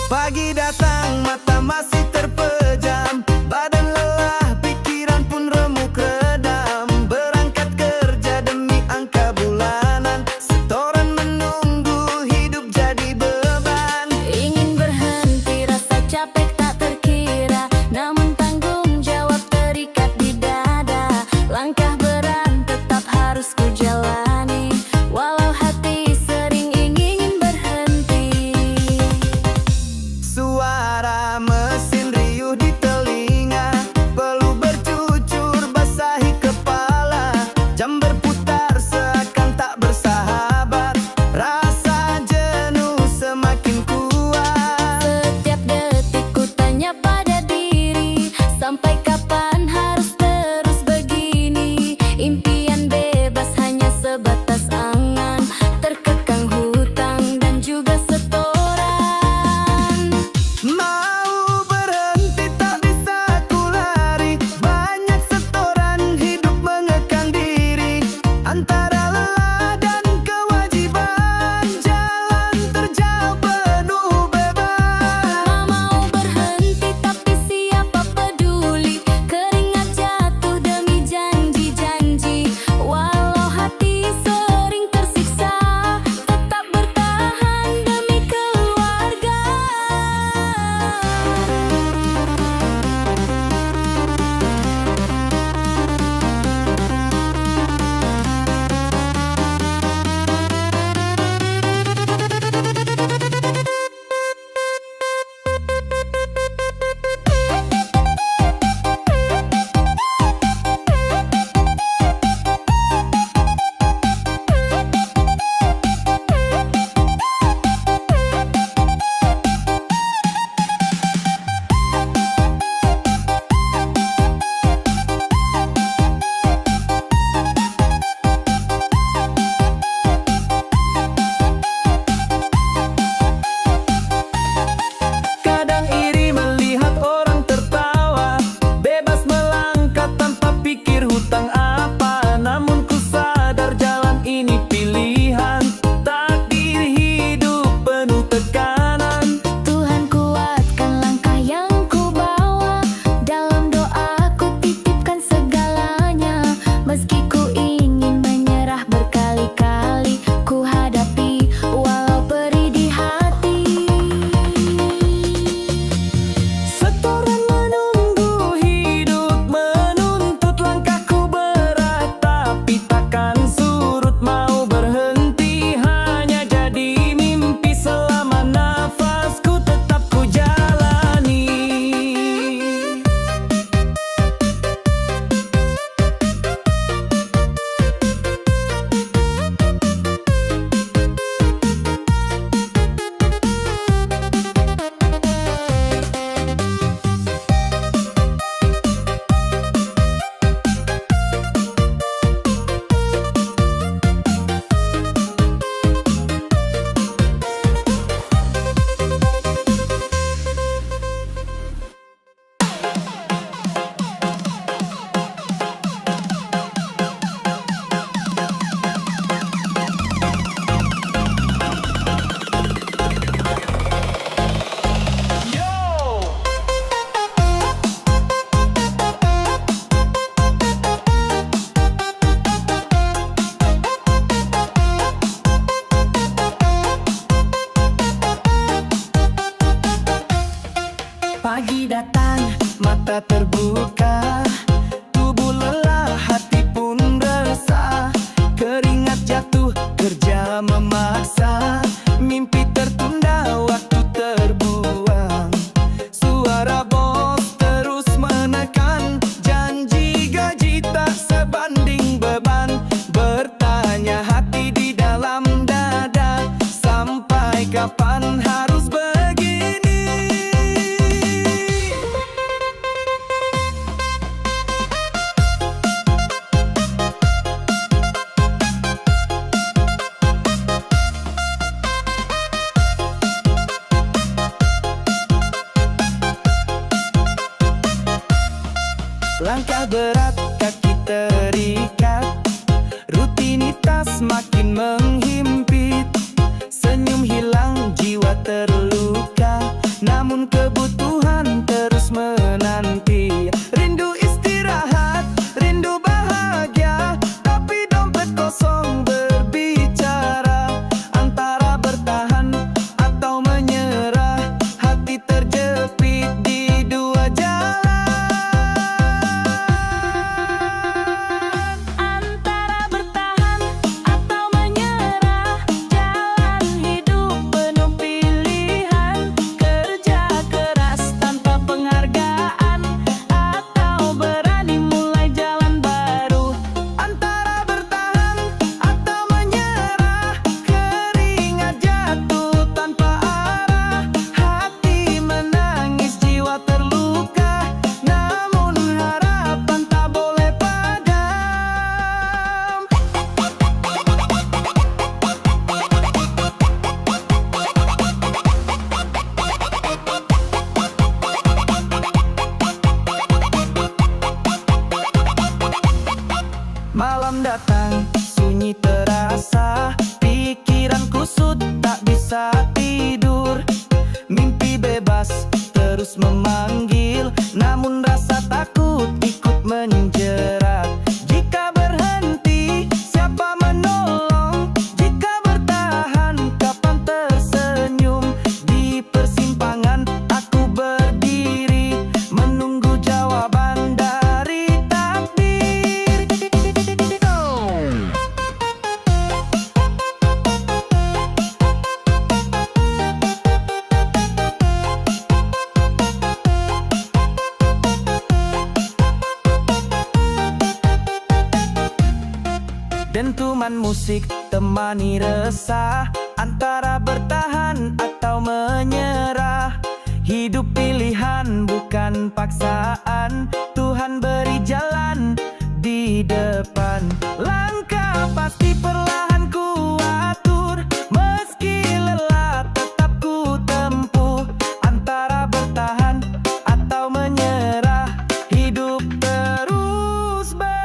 Pagi datang, mata masih terpejam, badan lelah, pikiran pun remuk redam. Berangkat kerja demi angka bulanan, setoran menunggu, hidup jadi beban. Ingin berhenti, rasa capek tak terkira, namun tanggung jawab terikat di dada. Langkah berat tetap harus ku jalani, walau hati sering ingin berhenti. Suara mesin riuh di telinga, peluh bercucur basahi kepala. Jam berputar seakan tak bersahabat, rasa jenuh semakin kuat. Setiap detik ku tanya pada diri, sampai kapan harus terus begini? Impian bebas hanya sebatas angan, terkekang hutang dan juga setoran. Mau berhenti tak bisa ku lari, banyak setoran hidup mengekang diri. Antara lelah dan kewajiban, jalan terjal penuh beban. Mau berhenti tapi siapa peduli, keringat jatuh demi janji-janji. Walau hati sering tersiksa, tetap bertahan demi keluarga. Kadang iri melihat orang tertawa, bebas melangkah tanpa pikir hutang apa. Namun ku sadar jalan ini pilihan, takdir hidup penuh tekanan. Tuhan kuatkan langkah yang ku bawa, dalam doa ku titipkan segalanya. Meski ku ingin menyerah berkali-kali, ku hadapi walau perih di hati. Setoran menunggu, hidup menuntut, langkahku berat tapi takkan surut. Mau berhenti hanya jadi mimpi, selama nafasku tetap ku jalani. Pagi datang, mata terbuka, tubuh lelah, hati pun resah. Keringat jatuh, kerja memaksa, mimpi tertunda, waktu terbuang. Suara bos terus menekan, janji gaji tak sebanding beban. Bertanya hati di dalam dada, sampai kapan harus begini? Langkah berat, kaki terikat, rutinitas makin menghimpit. Senyum hilang, jiwa terluka, keras terus memanggil, namun rasa takut ikut menjerat. Jika berhenti, siapa menolong? Jika bertahan, kapan tersenyum? Di persimpangan aku berdiri, menunggu jawaban dari takdir. Dentuman musik temani resah, antara bertahan atau menyerah. Hidup pilihan bukan paksaan, Tuhan beri jalan di depan. Langkah pasti perlahan ku atur, meski lelah tetap ku tempuh. Antara bertahan atau menyerah, hidup terus berjalan.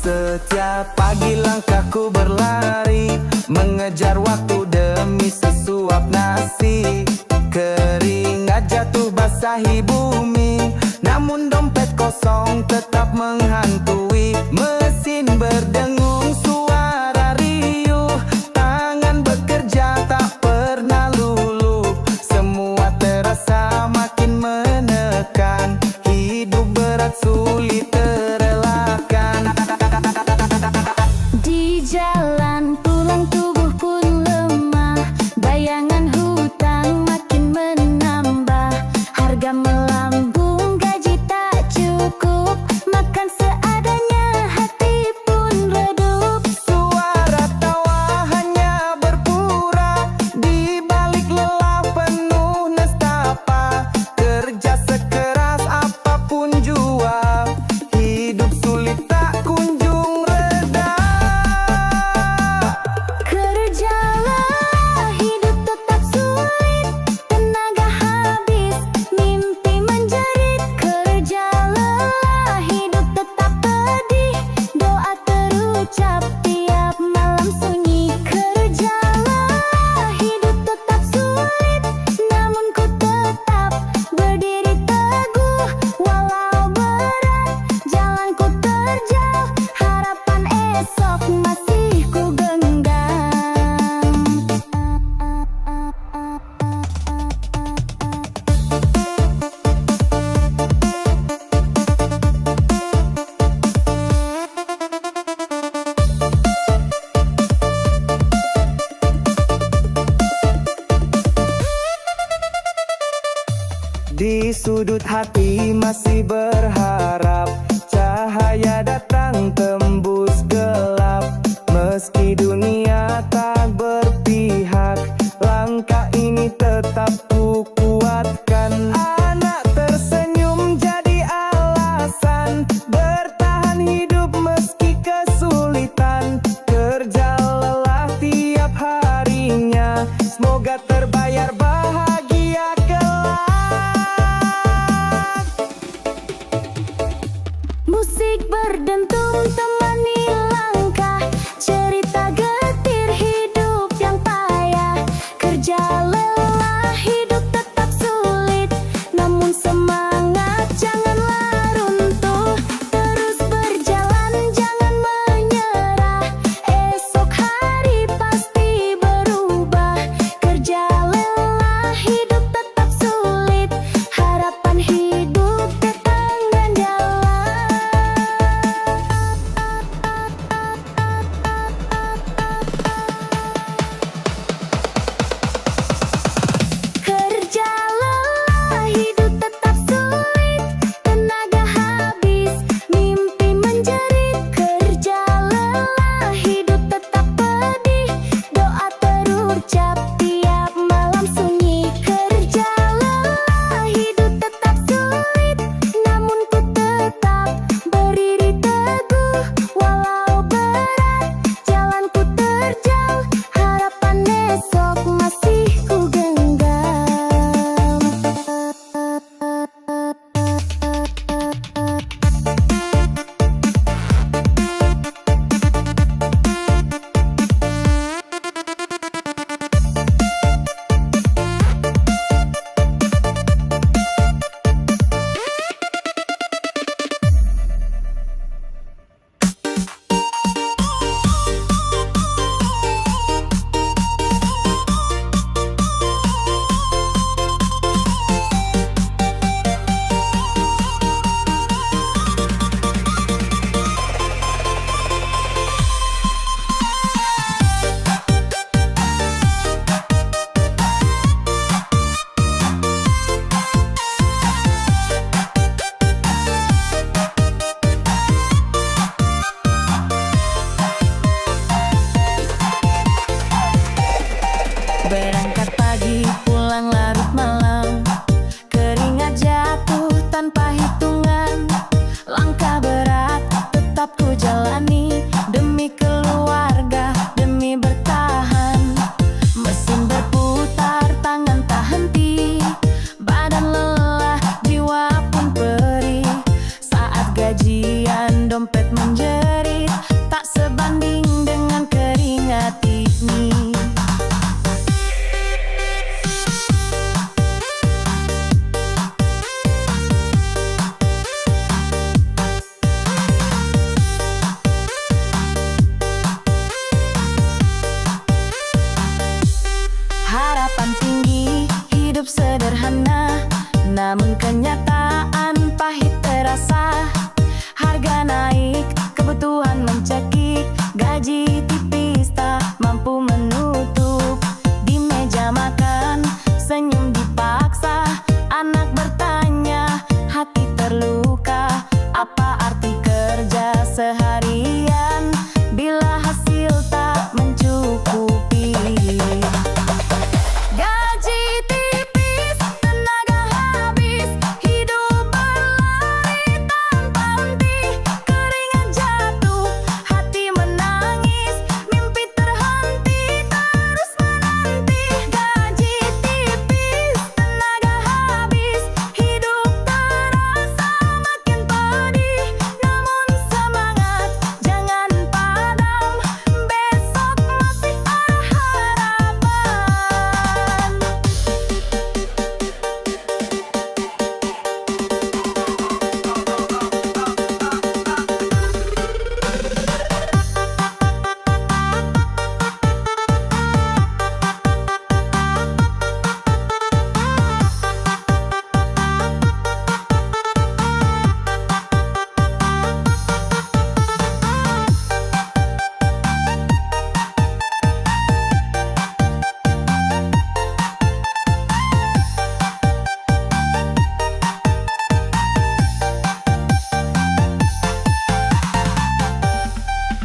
Setiap pagi langkahku berlari, mengejar waktu demi sesuap nasi. Keringat jatuh basahi bumi, namun dompet kosong tetap menghantui. Mesin berdengung suara riuh, tangan bekerja tak pernah luluh. Semua terasa makin menekan, hidup berat sulit terelakkan. Di jalan pulang tubuh pun lemah, bayangan hutang makin menambah. Harga melambung, gaji tak cukup, makan seadanya, hati pun redup. Suara tawa hanya berpura, di balik lelah penuh nestapa. Kerja sekeras apapun jua, hidup sulit tak kunjung reda. Kerjalah, hidup tetap sulit, tenaga habis, mimpi menjerit. Kerjalah, hidup tetap pedih, doa terucap tiap malam sunyi. Kerjalah, hidup tetap sulit, namun ku tetap berdiri teguh. Walau berat, jalanku terjal, harapan esok masih ku genggam. Di sudut hati masih berharap, cahaya datang tembus gelap. Meski dunia tak berpihak, langkah ini tetap ku kuatkan. Anak tersenyum jadi alasan, bertahan hidup meski kesulitan. Kerja lelah tiap harinya, semoga terbayar bahagia kelak. Musik berdentum temani langkah, cerita getir hidup sederhana, namun kenyataan pahit terasa. Harga naik, kebutuhan mencekik, gaji tipis tak mampu menutup. Di meja makan, senyum dipaksa, anak bertanya, hati terluka. Apa arti kerja seharian bila hasil tak mencukupi? Gaji tipis, tenaga habis, hidup berlari tanpa henti. Keringat jatuh, hati menangis, mimpi terhenti, terus menanti. Gaji tipis, tenaga habis, hidup terasa makin pedih. Namun semangat jangan padam, besok masih ada harapan.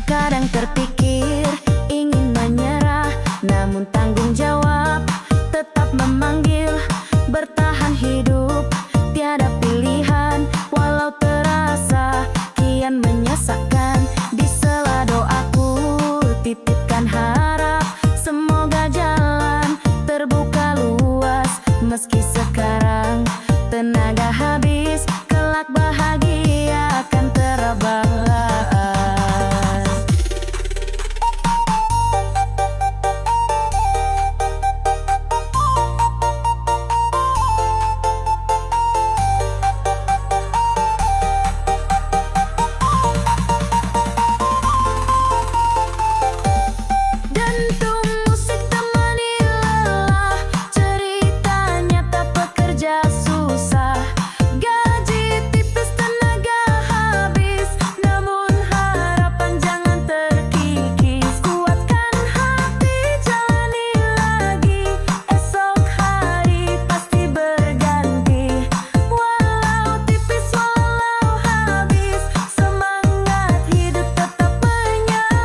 Kadang terpikir ingin menyerah, namun tanggung jawab tetap memanggil. Bertahan hidup tiada pilihan, walau terasa kian menyesakkan. Di sela doaku titipkan harap, semoga jalan terbuka luas. Meski sekarang tenaga habis, kelak bahagia akan terbalas. Dentum musik temani lelah, cerita nyata pekerja susah. Gaji tipis, tenaga habis, namun harapan jangan terkikis. Kuatkan hati, jalani lagi, esok hari pasti berganti. Walau tipis, walau habis, semangat hidup tetap menyala.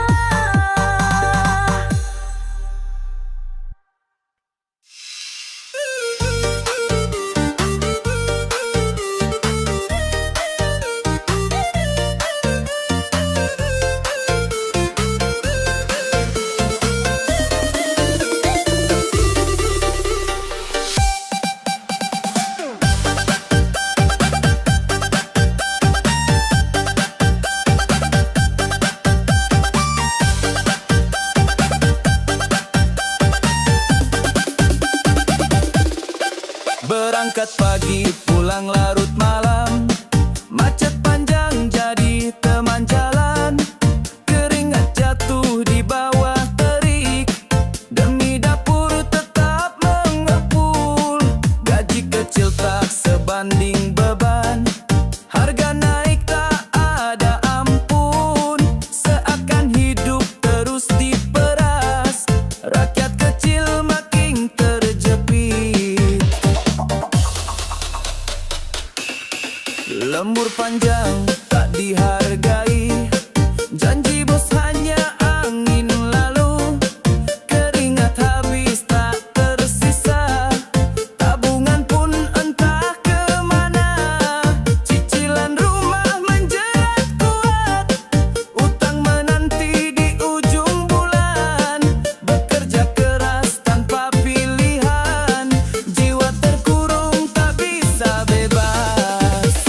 Berangkat pagi, pulang larut malam, macet panjang jadi teman jalan. Keringat jatuh di bawah terik, demi dapur tetap mengepul. Gaji kecil tak sebanding beban, harga naik tak ada ampun. Seakan hidup terus diperas, rakyat kecil makin terjepit. Lembur panjang tak dihargai, janji bos hanya angin lalu. Keringat habis tak tersisa, tabungan pun entah kemana. Cicilan rumah menjerat kuat, utang menanti di ujung bulan. Bekerja keras tanpa pilihan, jiwa terkurung tak bisa bebas.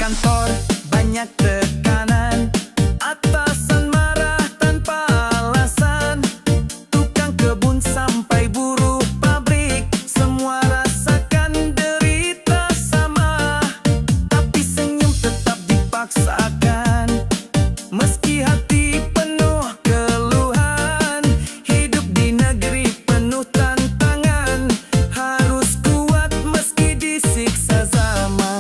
kantor banyak tekanan, atasan marah tanpa alasan, tukang kebun sampai buruh pabrik, semua rasakan derita sama. Tapi senyum tetap dipaksakan, meski hati penuh keluhan. Hidup di negeri penuh tantangan, harus kuat meski disiksa zaman.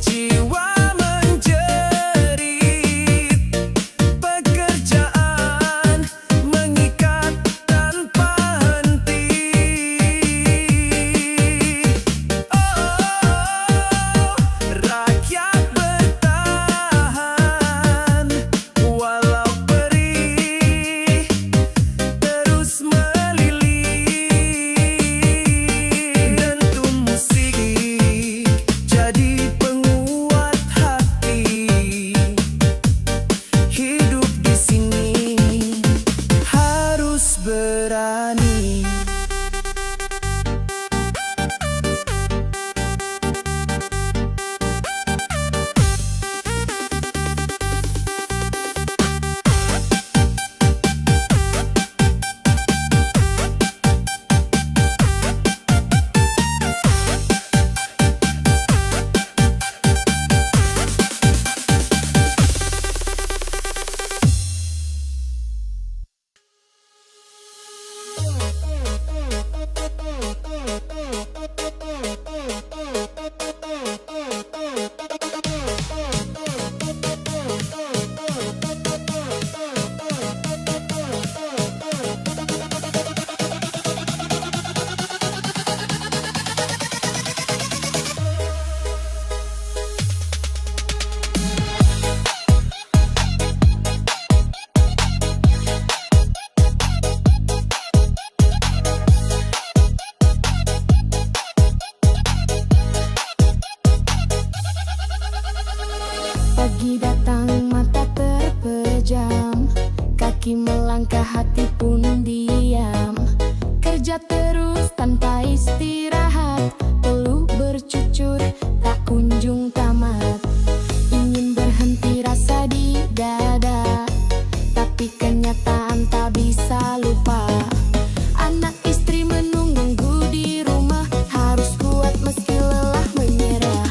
Jiwa menjerit, pekerjaan mengikat tanpa henti. Rakyat bertahan walau perih, terus melilit. Dentum musik jadi penguat hati. Hidup di sini harus berani. Pagi datang mata terpejam, kaki melangkah hati pun diam. Kerja terus tanpa istirahat, peluh bercucur tak kunjung tamat. Ingin berhenti rasa di dada, tapi kenyataan tak bisa lupa. Anak istri menunggu di rumah, harus kuat meski lelah menyerah.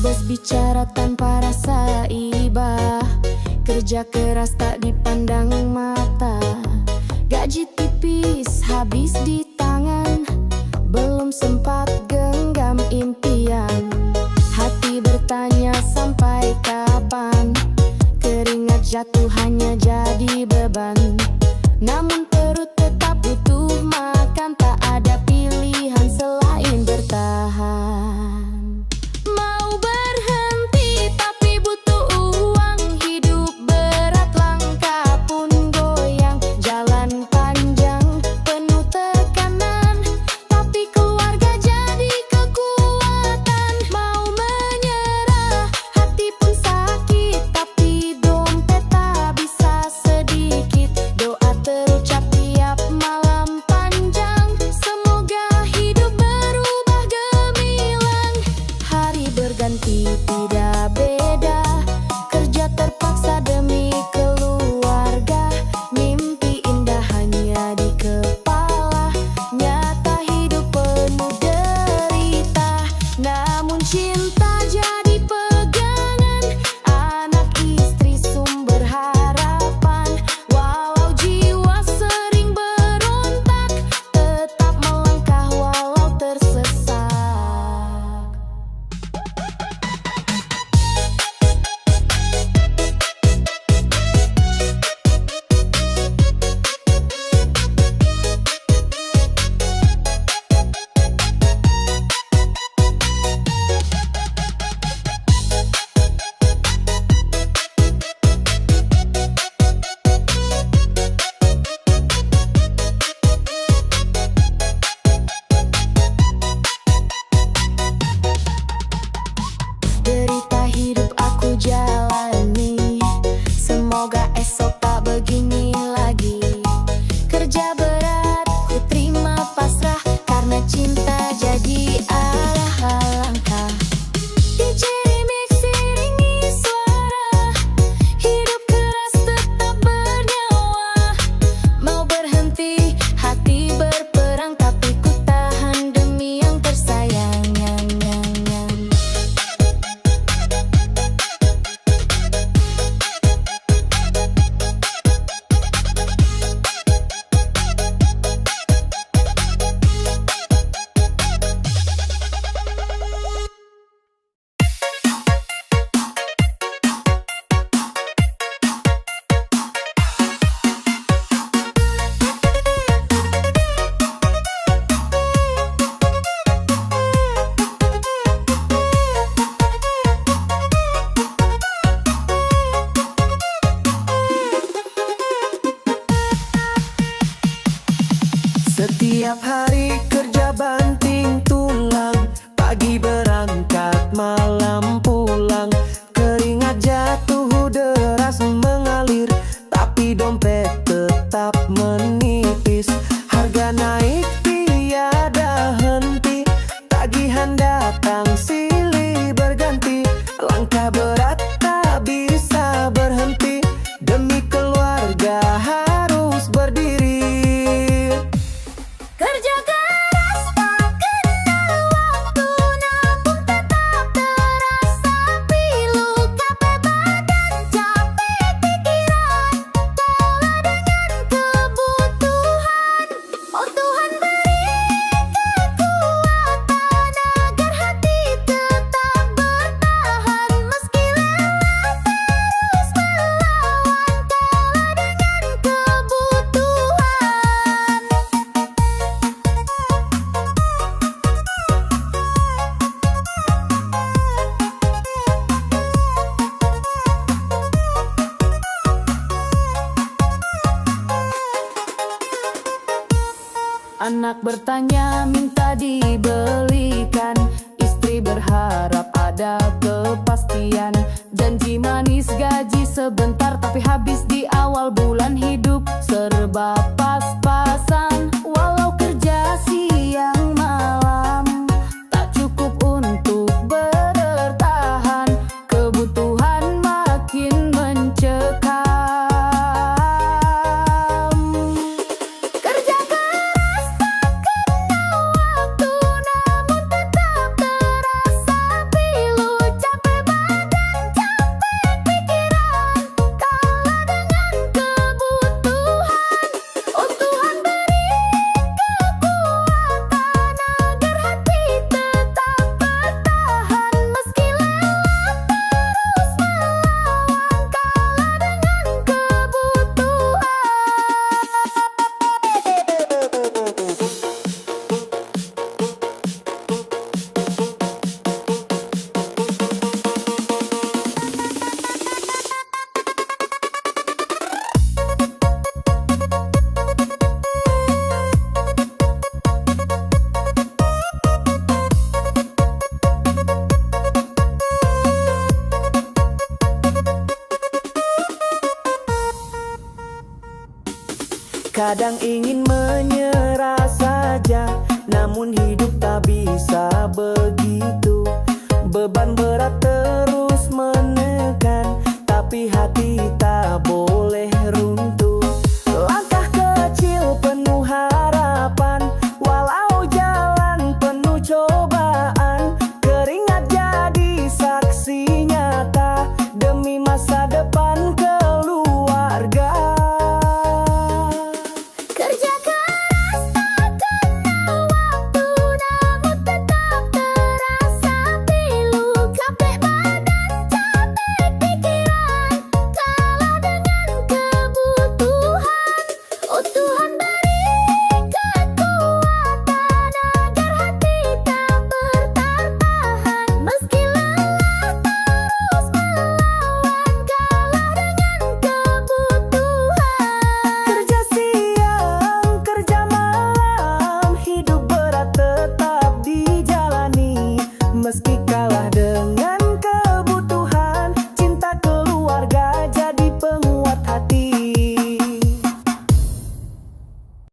Bos bicara tanpa rasa iba, kerja keras tak dipandang mata. Gaji tipis habis di tangan, belum sempat genggam impian. Hati bertanya sampai kapan, keringat jatuh hanya jadi beban. Namun perut tetap butuh makan, tak ada pilihan selain bertahan. Mau berhenti tapi butuh uang, hidup berat langkah pun goyang. Jalan panjang penuh tekanan, tapi keluarga jadi kekuatan. bertanya minta dibelikan. Istri berharap ada kepastian. Janji manis gaji sebentar, tapi habis di awal bulan. Hidup serba pas-pasan, walau kerja siang malam tak cukup untuk bertahan. Kebutuhan makin mencekam. Kerja keras tak kenal waktu, namun tetap terasa pilu. Capek badan, capek pikiran, kalah dengan kebutuhan. Oh Tuhan beri kekuatan agar hati tetap bertahan. Meski lelah terus melawan, kalah dengan kebutuhan. Kadang ingin menyerah saja, namun hidup